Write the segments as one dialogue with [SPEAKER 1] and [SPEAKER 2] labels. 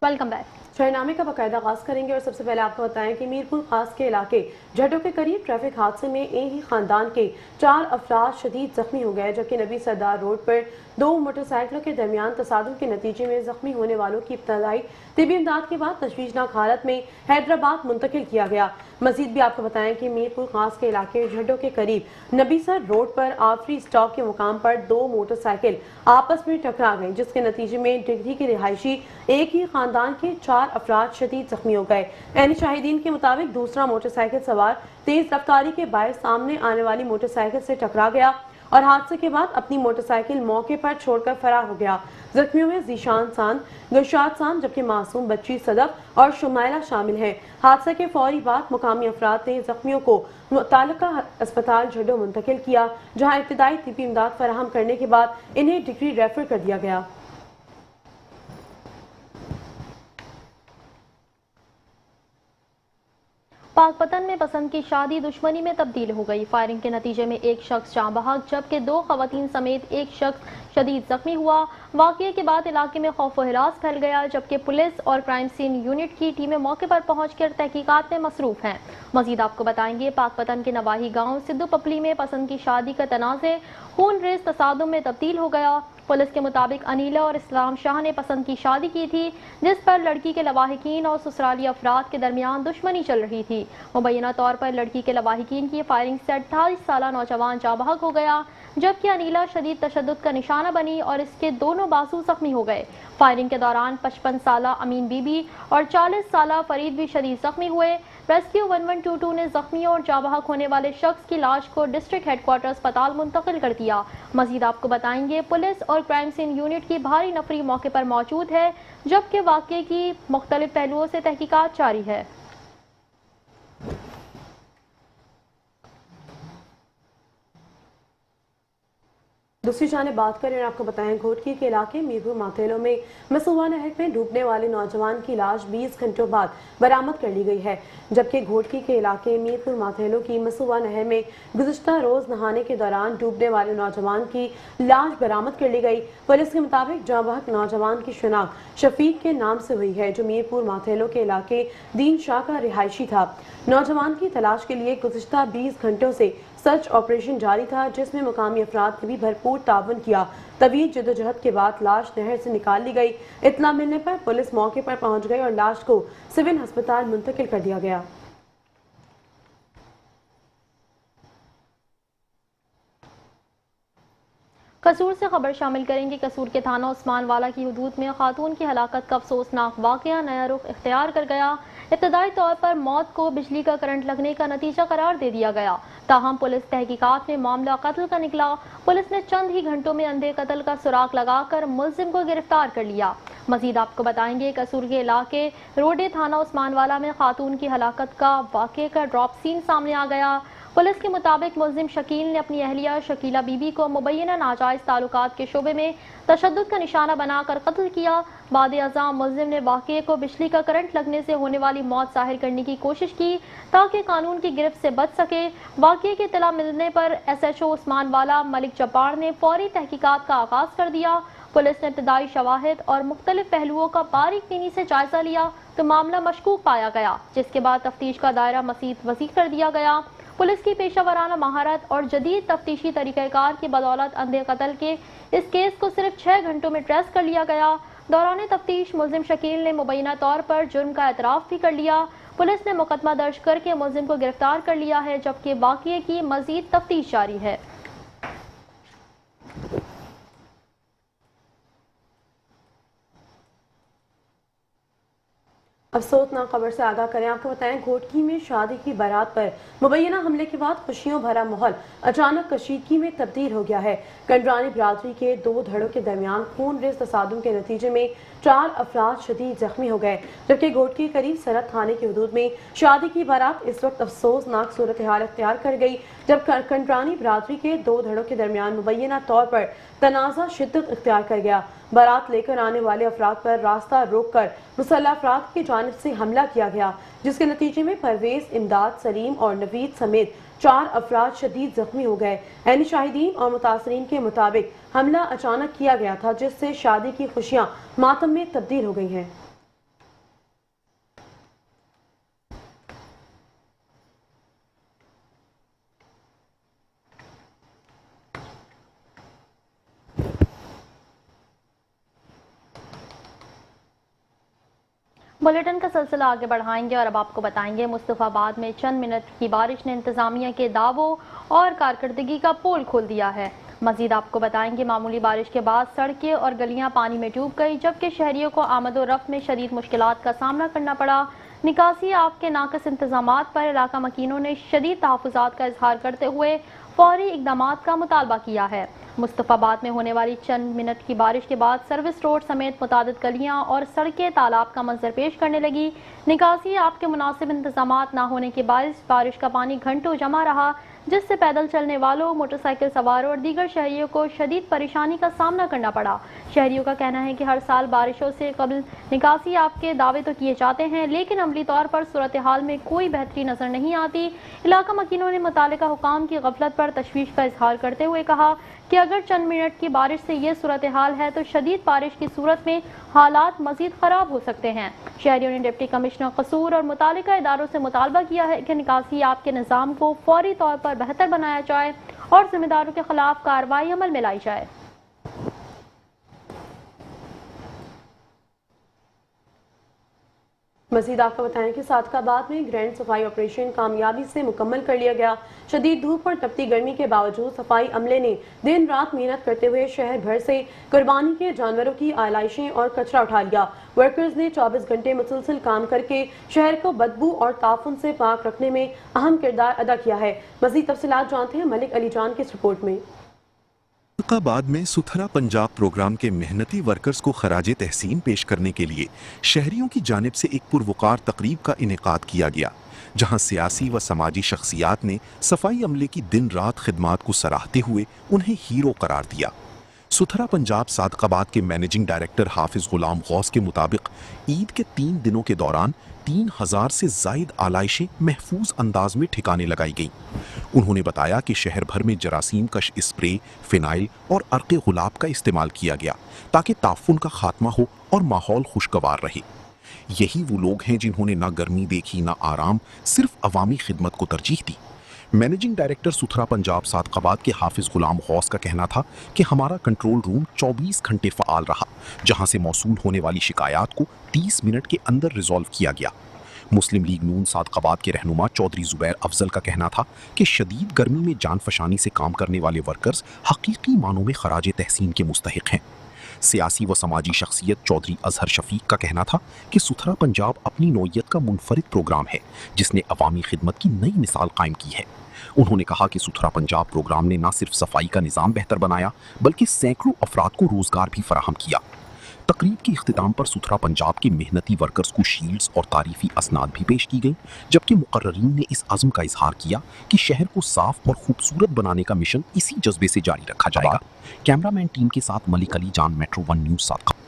[SPEAKER 1] Welcome back.
[SPEAKER 2] शहनामे का बाकायदा आगाज करेंगे और सबसे पहले आपको बताएं कि मीरपुर खास के इलाके झड्डों के करीब ट्रैफिक हादसे में एक ही खानदान के 4 अफराद शदीद जख्मी हो गए, जबकि नबी सरदार रोड पर 2 मोटरसाइकिलों के दरमियान तसादुम के नतीजे में जख्मी होने वालों की इब्तदाई तिबी इमदाद के बाद तशवीशनाक हालत में हैदराबाद मुंतकिल किया गया। मजीद भी आपको बताएं कि मीरपुर खास के इलाके झड्डों के करीब नबीसर रोड पर आफरी स्टॉप के मुकाम पर 2 मोटरसाइकिल आपस में टकरा गई, जिसके नतीजे में डिग्री के रिहायशी एक ही खानदान के 4 अफराद शदीद जख्मी हो गए। ऐनी शाहिदीन के मुताबिक दूसरा मोटरसाइकिल सवार तेज रफ्तारी के बायस सामने आने वाली मोटरसाइकिल से टकरा गया और हादसे के बाद अपनी मोटरसाइकिल मौके पर छोड़कर फरार हो गया। जख्मियों में जीशान सांद, गुरशाद सांद, जबकि मासूम बच्ची सदफ और शुमाइला शामिल हैं। हादसे के फौरी बाद मुकामी अफराद ने जख्मियों को मुतल्लिका अस्पताल झड्डो मुंतकिल किया, जहां इब्तदाई तिब्बी इमदाद फराहम करने के बाद इन्हें डिग्री रेफर कर दिया गया।
[SPEAKER 1] पाकपतन में पसंद की शादी दुश्मनी में तब्दील हो गई। फायरिंग के नतीजे में एक शख्स जाँ बहक जबकि 2 खवातीन समेत एक शख्स शदीद जख्मी हुआ। वाक़ये के बाद इलाके में खौफ व हिरास फैल गया, जबकि पुलिस और क्राइम सीन यूनिट की टीमें मौके पर पहुंचकर तहकीकात में मसरूफ हैं। मजीद आपको बताएंगे, पाकपतन के नवाही गांव सिद्धू पपली में पसंद की शादी का तनाज़े खून रेज तसादुम में तब्दील हो गया। पुलिस के मुताबिक अनीला और इस्लाम शाह ने पसंद की शादी की थी, जिस पर लड़की के लवाहिकीन और ससुराली अफराद के दरमियान दुश्मनी चल रही थी। मुबैना तौर पर लड़की के लवाहिकीन की फायरिंग से 28 साला नौजवान जाँ बहक हो गया, जबकि अनीला शदीद तशद्दुद का निशाना बनी और इसके दोनों बाजू जख्मी हो गए। फायरिंग के दौरान 55 साला अमीन बीबी और 40 साला फरीद भी शदीद जख्मी हुए। रेस्क्यू 1122 ने जख्मियों और जाँ बहक होने वाले शख्स की लाश को डिस्ट्रिक्ट हेडक्वार्टर अस्पताल मुंतकिल कर दिया। मजीद आपको बताएंगे, पुलिस और क्राइम सीन यूनिट की भारी नफरी मौके पर मौजूद है, जबकि वाक़ये की मुख्तलिफ पहलुओं से तहकीकात जारी है।
[SPEAKER 2] दूसरी जानिब बात करें और आपको बताएं, घोटकी के इलाके मीरपुर माथेलो में मसूवा नहर में डूबने वाले नौजवान की लाश 20 घंटों बाद बरामद कर ली गई है, जबकि घोटकी के इलाके मीरपुर माथेलो की मसूवा नहर में गुज़िश्ता रोज नहाने के दौरान डूबने वाले नौजवान की लाश बरामद कर ली गई। पुलिस के मुताबिक जाँ बहक नौजवान की शिनाख्त शफीक के नाम से हुई है, जो मीरपुर माथेलो के इलाके दीन शाह का रिहायशी था। नौजवान की तलाश के लिए गुज़िश्ता 20 घंटों से सर्च ऑपरेशन जारी था, जिसमें मुकामी अफराद ने भी भरपूर ताउन किया। तवील जदोजहद के बाद लाश नहर से निकाल ली गई। इत्तला मिलने पर पुलिस मौके पर पहुंच गई और लाश को सिविल अस्पताल मुंतकिल कर दिया गया।
[SPEAKER 1] कसूर से खबर शामिल करेंगे। कसूर के थाना उस्मान वाला की हदूद में खातून की हलाकत का अफसोसनाक वाकया नया रुख इख्तियार कर गया। इब्तदाई तौर पर मौत को बिजली का करंट लगने का नतीजा करार दे दिया गया, ताहम पुलिस तहकीकात में मामला कत्ल का निकला। पुलिस ने चंद ही घंटों में अंधे कत्ल का सुराग लगाकर मुलजिम को गिरफ्तार कर लिया। मजीद आपको बताएंगे, कसूर के इलाके रोडे थाना उस्मान वाला में खातून की हलाकत का वाकये का ड्रॉप सीन सामने आ गया। पुलिस के मुताबिक मुलजिम शकील ने अपनी अहलिया शकीला बीबी को मुबैना नाजायज ताल्लुकात के शोबे में तशद्दुद का निशाना बनाकर कत्ल किया। बाद अज़ाम मुलजिम ने वाक़ये को बिजली का करंट लगने से होने वाली मौत जाहिर करने की कोशिश की, ताकि कानून की गिरफ्त से बच सके। वाक़ये की इत्तला मिलने पर SHO उस्मान वाला मलिक जब्बार ने फौरी तहकीकात का आगाज कर दिया। पुलिस ने इब्तदाई शवाहिद और मुख्तलिफ पहलुओं का बारीकबीनी से जायजा लिया तो मामला मशकूक पाया गया, जिसके बाद तफ्तीश का दायरा मज़ीद वसी कर दिया गया। पुलिस की पेशा वराना महारत और जदीद तफ्तीशी तरीक़ाकार की बदौलत अंधे कत्ल के इस केस को सिर्फ 6 घंटों में ट्रेस कर लिया गया। दौरान तफ्तीश मुलजिम शकील ने मुबैना तौर पर जुर्म का एतराफ़ भी कर लिया। पुलिस ने मुकदमा दर्ज करके मुलजिम को गिरफ्तार कर लिया है, जबकि वाक़ये की मज़ीद तफ्तीश जारी है।
[SPEAKER 2] अफसोसनाक खबर से आगाह करें, आपको बताएं, घोटकी में शादी की बारात पर मुबैना हमले के बाद खुशियों भरा माहौल अचानक कशीदगी में तब्दील हो गया है। कंडरानी बिरादरी के 2 धड़ों के दरमियान खून रेज तसादुम के नतीजे में 4 अफराद शदीद जख्मी हो गए, जबकि घोटकी के करीब सरहद थाने की हदूद में शादी की बारात इस वक्त अफसोसनाक सूरत हाल इख्तियार कर गई, जब कंडरानी बिरादरी के 2 धड़ों के दरमियान मुबैना तौर पर तनाज़ा शिद्दत इख्तियार कर गया। बारात लेकर आने वाले अफराद पर रास्ता रोक कर मुसल्लह अफराद की जानिब से हमला किया गया, जिसके नतीजे में परवेज, इमदाद, सलीम और नवीद समेत 4 अफराद शदीद जख्मी हो गए। ऐनी शाहिदीन और मुतासरीन के मुताबिक हमला अचानक किया गया था, जिससे शादी की खुशियां मातम में तब्दील हो गई हैं।
[SPEAKER 1] बुलेटिन का सिलसिला आगे बढ़ाएंगे और अब आपको बताएंगे मुस्तफाबाद में चंद मिनट की बारिश ने इंतजामिया के दावों और कारकर्दगी का पोल खोल दिया है। मजीद आपको बताएंगे मामूली बारिश के बाद सड़कें और गलियां पानी में डूब गई, जबकि शहरियों को आमद रफ्त में शदीद मुश्किलात का सामना करना पड़ा। निकासी आब के नाकस इंतजामात पर इलाका मकीनों ने शदीद तहफ़्फ़ुज़ात का इजहार करते हुए फौरी इक़दामात का मुतालबा किया है। मुस्तफाबाद में होने वाली चंद मिनट की बारिश के बाद सर्विस रोड समेत मुतादिद गलियां और सड़कें तालाब का मंजर पेश करने लगी। निकासी आब के मुनासिब इंतजामात न होने के बायस बारिश का पानी घंटों जमा रहा, जिससे पैदल चलने वालों, मोटरसाइकिल सवारों और दीगर शहरियों को शदीद परेशानी का सामना करना पड़ा। शहरियों का कहना है कि हर साल बारिशों से कबल निकासी आब के दावे तो किए जाते हैं, लेकिन अमली तौर पर सूरत हाल में कोई बेहतरी नजर नहीं आती। इलाका मकीनों ने मुतालिका हुकाम की गफलत पर तशवीश का इजहार करते हुए कहा कि अगर चंद मिनट की बारिश से ये सूरत हाल है तो शदीद बारिश की सूरत में हालात मजीद ख़राब हो सकते हैं। शहरियों ने डिप्टी कमिश्नर कसूर और मुतालिका इदारों से मुतालबा किया है कि निकासी आब के निज़ाम को फौरी तौर पर बेहतर बनाया जाए और जिम्मेदारों के खिलाफ कार्रवाई अमल में लाई जाए।
[SPEAKER 2] मज़ीद आपको बताएं कि सादकाबाद में ग्रैंड सफाई ऑपरेशन कामयाबी से मुकम्मल कर लिया गया। शदीद धूप और तपती गर्मी के बावजूद सफाई अमले ने दिन रात मेहनत करते हुए शहर भर से कुर्बानी के जानवरों की आलाइशें और कचरा उठा लिया। वर्कर्स ने 24 घंटे मुसलसल काम करके शहर को बदबू और ताफुन से पाक रखने में अहम किरदार अदा किया है। मज़ीद तफसीलात जानते हैं मलिक अली जान की इस रिपोर्ट में।
[SPEAKER 3] सादकाबाद में सुथरा पंजाब प्रोग्राम के मेहनती वर्कर्स को खराजे तहसीन पेश करने के लिए शहरियों की जानिब से एक पुरवकार तकरीब का इनेकाद किया गया, जहां सियासी व समाजी शख्सियात ने सफाई अमले की दिन रात खिदमात को सराहते हुए उन्हें हीरो करार दिया। सुथरा पंजाब सादकाबाद के मैनेजिंग डायरेक्टर हाफिज गुलाम गौस के मुताबिक ईद के 3 दिनों के दौरान 3000 से जायद आलाइशें महफूज अंदाज में ठिकाने लगाई गईं। उन्होंने बताया कि शहर भर में जरासीम कश स्प्रे, फिनाइल और अर्क़े गुलाब का इस्तेमाल किया गया ताकि ताफुन का खात्मा हो और माहौल खुशगवार रहे। यही वो लोग हैं जिन्होंने ना गर्मी देखी ना आराम, सिर्फ अवामी खिदमत को तरजीह दी। मैनेजिंग डायरेक्टर सुथरा पंजाब सादकाबाद के हाफिज गुलाम गौस का कहना था कि हमारा कंट्रोल रूम 24 घंटे फ़आल रहा, जहां से मौसूल होने वाली शिकायत को 30 मिनट के अंदर रिजॉल्व किया गया। मुस्लिम लीग नून सादकाबाद के रहनुमा चौधरी जुबैर अफजल का कहना था कि शदीद गर्मी में जान फशानी से काम करने वाले वर्कर्स हकीकी मानों में खराज तहसीन के मुस्तहिक हैं। सियासी व समाजी शख्सियत चौधरी अजहर शफीक का कहना था कि सुथरा पंजाब अपनी नौयत का मुनफरिद प्रोग्राम है जिसने अवामी खिदमत की नई मिसाल कायम की है। उन्होंने कहा कि सुथरा पंजाब प्रोग्राम ने न सिर्फ सफाई का निज़ाम बेहतर बनाया बल्कि सैकड़ों अफराद को रोजगार भी फराहम किया। तकरीब के इख्तिताम पर सुथरा पंजाब के मेहनती वर्कर्स को शील्ड्स और तारीफी असनाद भी पेश की गई, जबकि मुकर्ररीन ने इस अज़्म का इजहार किया कि शहर को साफ और खूबसूरत बनाने का मिशन इसी जज्बे से जारी रखा जाएगा। कैमरामैन टीम के साथ मलिक अली जान, मेट्रो 1 न्यूज़ सादकाबाद।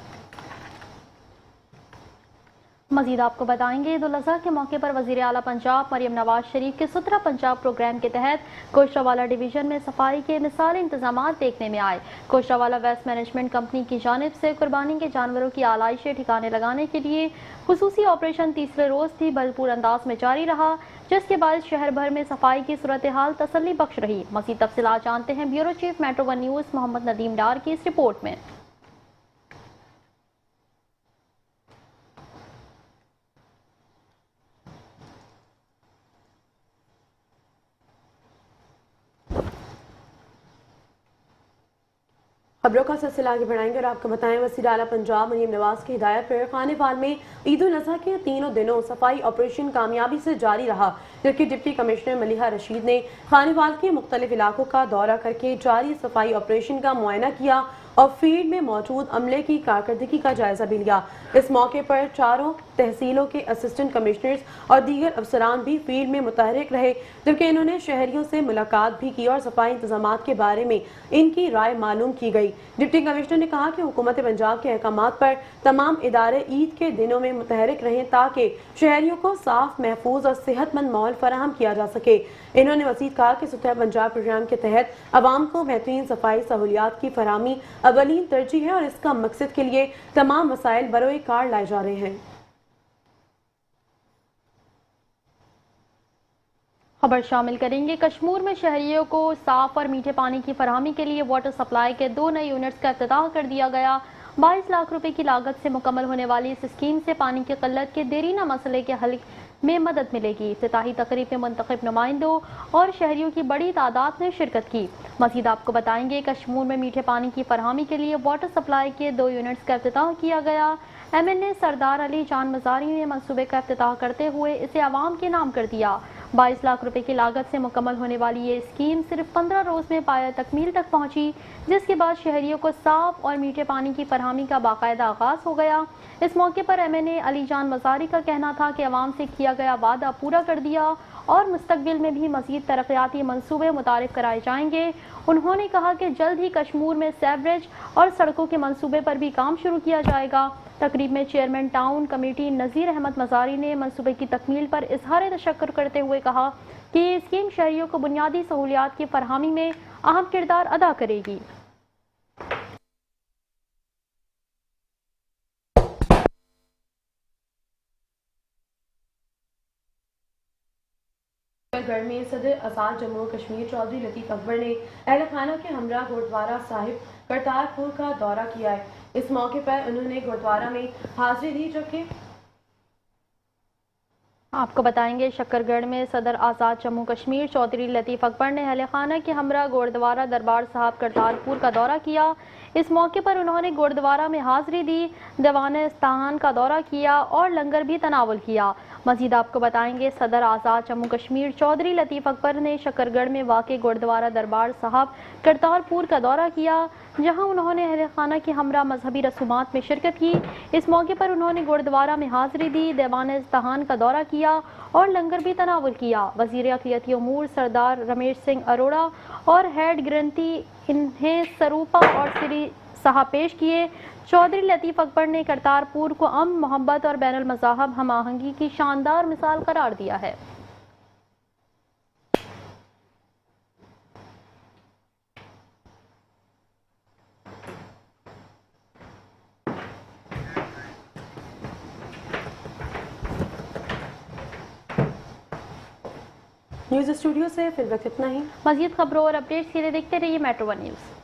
[SPEAKER 1] मजीद आपको बताएंगे ईद उल अज़हा के मौके पर वज़ीर आला पंजाब मरियम नवाज शरीफ के सुथरा पंजाब प्रोग्राम के तहत कोशरावाला डिवीज़न में सफाई के मिसाली इंतजाम देखने में आए। कोशरावाला वेस्ट मैनेजमेंट कंपनी की जानिब से कुर्बानी के जानवरों की आलाइशें ठिकाने लगाने के लिए खुसूसी ऑपरेशन तीसरे रोज़ भी भरपूर अंदाज में जारी रहा, जिसके बाद शहर भर में सफाई की सूरत हाल तसल्ली बख्श रही। मज़ीद तफसीलात जानते हैं bureau chief metro 1 news Mohammad Nadeem Dar की इस रिपोर्ट में।
[SPEAKER 2] खबरों का सिलसिला आगे बढ़ाएंगे और आपको बताएं वज़ीर आला पंजाब मरियम नवाज की हिदायत पर खानेवाल में ईद उल अज़हा के तीनों दिनों सफाई ऑपरेशन कामयाबी से जारी रहा, जबकि डिप्टी कमिश्नर मलिहा रशीद ने खानेवाल के मुख्तलिफ इलाकों का दौरा करके जारी सफाई ऑपरेशन का मुआयना किया और फील्ड में मौजूद अमले की कारकर्दगी का जायजा भी लिया। इस मौके पर चारों तहसीलों के असिस्टेंट कमिश्नर्स और दीगर अफसरान भी फील्ड में मुतहरिक रहे, जबकि इन्होंने शहरियों से मुलाकात भी की और सफाई इंतजाम के बारे में इनकी राय मालूम की गई। डिप्टी कमिश्नर ने कहा कि हुकूमत पंजाब के अहकामात पर तमाम इदारे ईद के दिनों में मुतहरिक रहें ताकि शहरियों को साफ, महफूज और सेहतमंद माहौल फराहम किया जा सके। इन्होंने मज़ीद कहा कि सुथरा पंजाब प्रोग्राम के तहत अवाम को बेहतरीन सफाई सहूलियात की फराहमी अवलीन तरजीह है और इसका मकसद के लिए तमाम वसाइल बरोए कार लाए जा रहे हैं।
[SPEAKER 1] खबर शामिल करेंगे। कश्मीर में शहरियों को साफ और मीठे पानी की फराहमी के लिए वाटर सप्लाई के 2 नए यूनिट्स का इफ्तिताह कर दिया गया। 22 लाख रुपए की लागत से मुकम्मल होने वाली इस स्कीम से पानी की किल्लत के देरीना मसले के हल में मदद मिलेगी। इफ्तिताही तकरीब में मुंतखब नुमाइंदों और शहरियों की बड़ी तादाद ने शिरकत की। मजीद आपको बताएंगे, कश्मीर में मीठे पानी की फरहमी के लिए वाटर सप्लाई के 2 यूनिट्स का इफ्तिताह किया गया। MNA सरदार अली जान मज़ारी ने मंसूबे का इफ्तिताह करते हुए इसे आवाम के नाम कर दिया। 22 लाख रुपए की लागत से मुकम्मल होने वाली ये स्कीम सिर्फ 15 रोज में पाया तकमील तक पहुंची, जिसके बाद शहरियों को साफ और मीठे पानी की फरहमी का बाकायदा आगाज हो गया। इस मौके पर MNA अली जान मज़ारी का कहना था कि अवाम से किया गया वादा पूरा कर दिया और मुस्तकबिल में भी मज़ीद तरक्याती मंसूबे मुतारिफ कराए जाएंगे। उन्होंने कहा कि जल्द ही कश्मीर में सीवरेज और सड़कों के मंसूबे पर भी काम शुरू किया जाएगा। तकरीब में चेयरमैन टाउन कमेटी नज़ीर अहमद मज़ारी ने मंसूबे की तकमील पर इजहार तशक्कुर करते हुए कहा कि ये स्कीम शहरियों को बुनियादी सहूलियात की फरहमी में अहम किरदार अदा करेगी।
[SPEAKER 2] गढ़ में सदर आज़ाद जम्मू कश्मीर चौधरी लतीफ़ अकबर ने अहल खाना के हमरा गुरुद्वारा साहिब करतारपुर का दौरा किया है। इस मौके पर उन्होंने गुरुद्वारा में हाजिरी दी, जबकि
[SPEAKER 1] आपको बताएंगे, शक्करगढ़ में सदर आज़ाद जम्मू कश्मीर चौधरी लतीफ़ अकबर ने अहल खाना के हमरा गुरुद्वारा दरबार साहब करतारपुर का दौरा किया। इस मौके पर उन्होंने गुरुद्वारा में हाजिरी दी, दीवान इस्तान का दौरा किया और लंगर भी तनावुल किया। मजीद आपको बताएंगे, सदर आज़ाद जम्मू कश्मीर चौधरी लतीफ़ अकबर ने शक्करगढ़ में वाक़े गुरुद्वारा दरबार साहब करतारपुर का दौरा किया, जहां उन्होंने अहल खाना की हमरा मजहबी रसूमात में शिरकत की। इस मौके पर उन्होंने गुरुद्वारा में हाजिरी दी, दीवान इस्तान का दौरा किया और लंगर भी तनावुल किया। वज़ीर अक़लियती उमूर सरदार रमेश सिंह अरोड़ा और हेड ग्रंथी इन्हें सरूपा और श्री साहब पेश किए। चौधरी लतीफ़ अकबर ने करतारपुर को अमन, मोहब्बत और बैनुल मज़ाहब हम आहंगी की शानदार मिसाल करार दिया है।
[SPEAKER 2] न्यूज़ स्टूडियो से फिर वक्त इतना ही।
[SPEAKER 1] मज़ीद खबरों और अपडेट्स के लिए देखते रहिए मेट्रो 1 न्यूज़।